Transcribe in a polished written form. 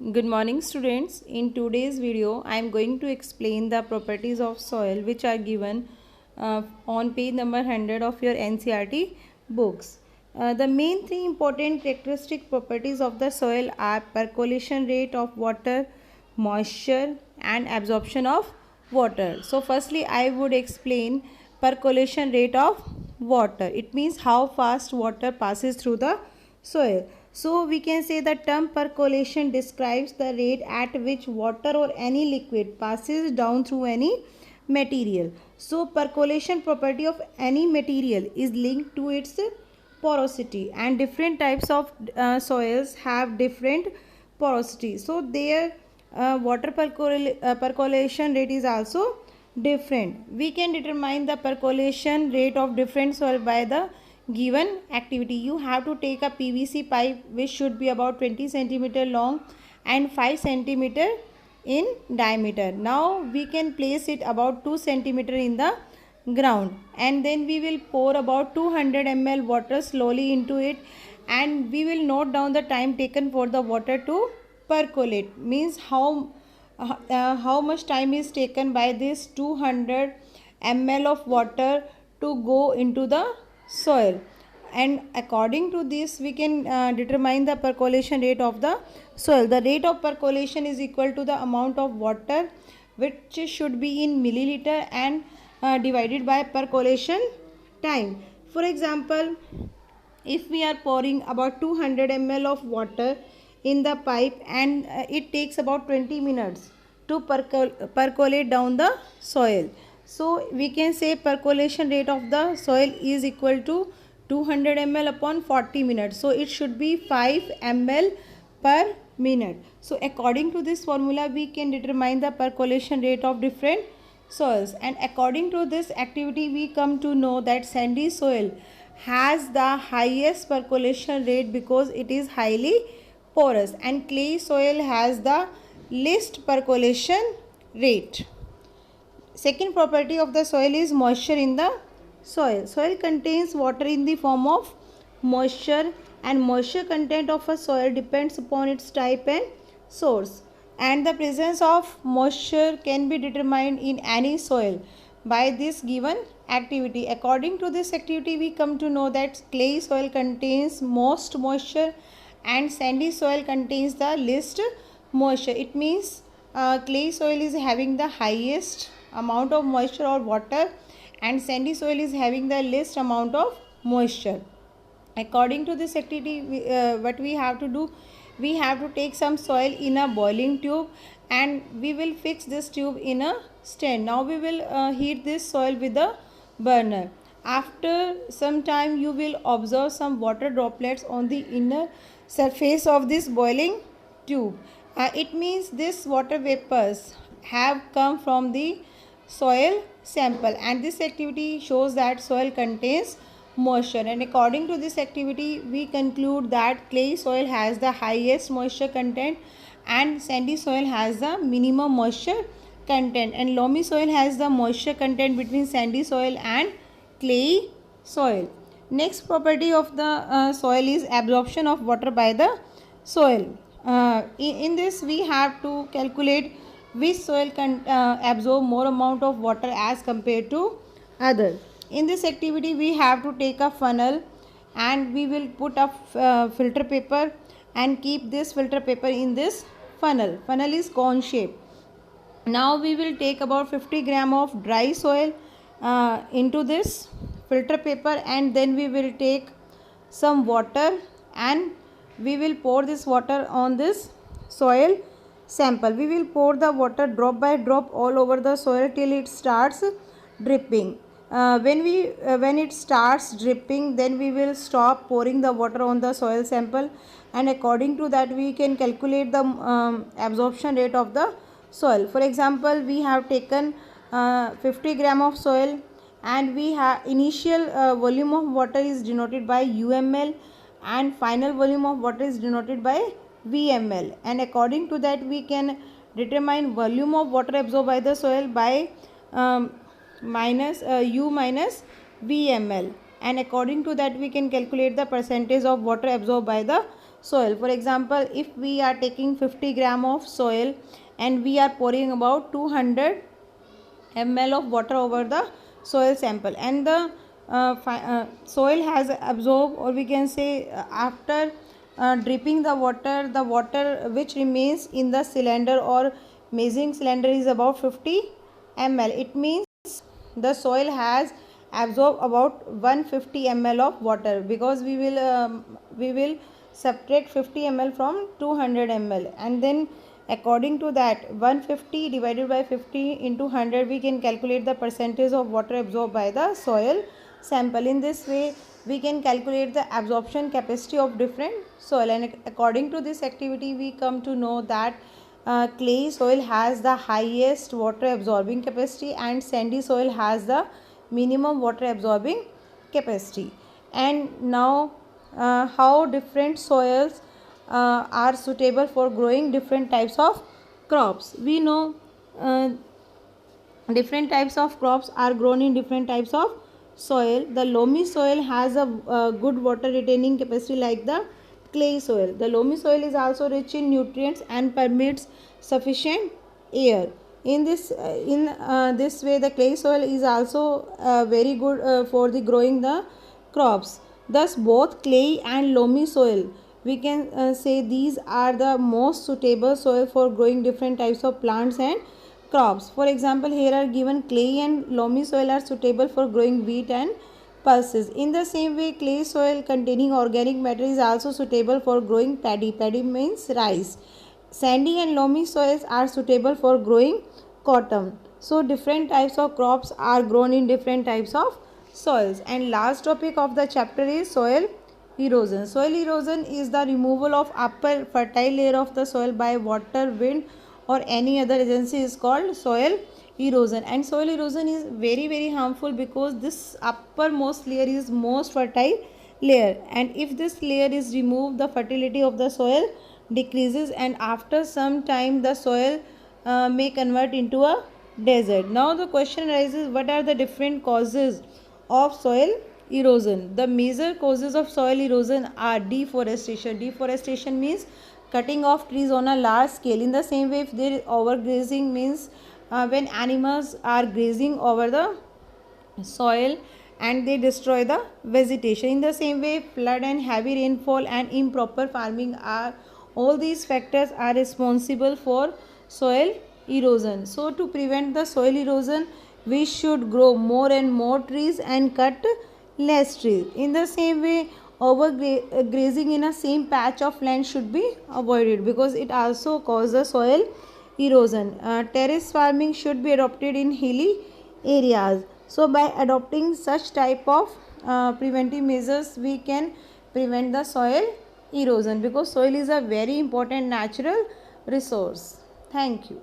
Good morning students. In today's video I am going to explain the properties of soil which are given on page number 100 of your NCERT books. The main three important characteristic properties of the soil are percolation rate of water, moisture and absorption of water. So firstly I would explain percolation rate of water. It means how fast water passes through the soil. So we can say the term percolation describes the rate at which water or any liquid passes down through any material. So percolation property of any material is linked to its porosity, and different types of soils have different porosity. So their water percolation rate is also different. We can determine the percolation rate of different soil by the given activity. You have to take a PVC pipe which should be about 20 centimeter long and 5 centimeter in diameter. Now we can place it about 2 centimeter in the ground, and then we will pour about 200 ml water slowly into it, and we will note down the time taken for the water to percolate. Means how much time is taken by this 200 ml of water to go into the soil, and according to this we can determine the percolation rate of the soil. The rate of percolation is equal to the amount of water which should be in milliliter and divided by percolation time. For example, if we are pouring about 200 ml of water in the pipe, and it takes about 20 minutes to percolate down the soil, so we can say percolation rate of the soil is equal to 200 ml upon 40 minutes. So it should be 5 ml per minute. So according to this formula we can determine the percolation rate of different soils, and according to this activity we come to know that sandy soil has the highest percolation rate because it is highly porous, and clay soil has the least percolation rate. Second property of the soil is moisture in the soil. Soil contains water in the form of moisture, and moisture content of a soil depends upon its type and source, and the presence of moisture can be determined in any soil by this given activity. According to this activity we come to know that clay soil contains most moisture and sandy soil contains the least moisture. It means clay soil is having the highest amount of moisture or water, and sandy soil is having the least amount of moisture. According to this activity what we have to do, we have to take some soil in a boiling tube, and we will fix this tube in a stand. Now we will heat this soil with a burner. After some time you will observe some water droplets on the inner surface of this boiling tube. It means this water vapors have come from the soil sample, and this activity shows that soil contains moisture. And according to this activity we conclude that clay soil has the highest moisture content and sandy soil has the minimum moisture content, and loamy soil has the moisture content between sandy soil and clay soil. Next property of the soil is absorption of water by the soil. In this we have to calculate which soil can absorb more amount of water as compared to other. In this activity we have to take a funnel, and we will put a filter paper and keep this filter paper in this funnel. Funnel is cone shape. Now we will take about 50 gram of dry soil into this filter paper, and then we will take some water and we will pour this water on this soil sample. We will pour the water drop by drop all over the soil till it starts dripping. When it starts dripping, then we will stop pouring the water on the soil sample, and according to that we can calculate the absorption rate of the soil. For example, we have taken 50 gram of soil, and we have initial volume of water is denoted by UML, and final volume of water is denoted by VML, and according to that we can determine volume of water absorbed by the soil by U minus VML, and according to that we can calculate the percentage of water absorbed by the soil. For example, if we are taking 50 gram of soil and we are pouring about 200 ml of water over the soil sample, and the soil has absorbed, or we can say after dripping the water which remains in the cylinder or measuring cylinder is about 50 ml. It means the soil has absorbed about 150 ml of water, because we will subtract 50 ml from 200 ml, and then according to that 150 divided by 50 into 100 we can calculate the percentage of water absorbed by the soil sample. In this way we can calculate the absorption capacity of different soil, and according to this activity we come to know that clay soil has the highest water absorbing capacity and sandy soil has the minimum water absorbing capacity. And now how different soils are suitable for growing different types of crops. We know different types of crops are grown in different types of soil. The loamy soil has a good water retaining capacity like the clay soil. The loamy soil is also rich in nutrients and permits sufficient air. In this way the clay soil is also very good for the growing the crops. Thus both clay and loamy soil, we can say these are the most suitable soil for growing different types of plants and crops. For example, here are given clay and loamy soil are suitable for growing wheat and pulses. In the same way, clay soil containing organic matter is also suitable for growing paddy. Paddy means rice. Sandy and loamy soils are suitable for growing cotton. So different types of crops are grown in different types of soils. And last topic of the chapter is soil erosion. Soil erosion is the removal of upper fertile layer of the soil by water, wind, or any other agency is called soil erosion. And soil erosion is very harmful, because this uppermost layer is most fertile layer, and if this layer is removed the fertility of the soil decreases, and after some time the soil may convert into a desert. Now the question arises, what are the different causes of soil erosion? The major causes of soil erosion are deforestation. Deforestation means cutting off trees on a large scale. In the same way, if there is overgrazing means when animals are grazing over the soil and they destroy the vegetation. In the same way, flood and heavy rainfall and improper farming are, all these factors are responsible for soil erosion. So to prevent the soil erosion, we should grow more and more trees and cut less trees. In the same way, overgrazing in a same patch of land should be avoided, because it also causes soil erosion. Terrace farming should be adopted in hilly areas. So by adopting such type of preventive measures, we can prevent the soil erosion, because soil is a very important natural resource. Thank you.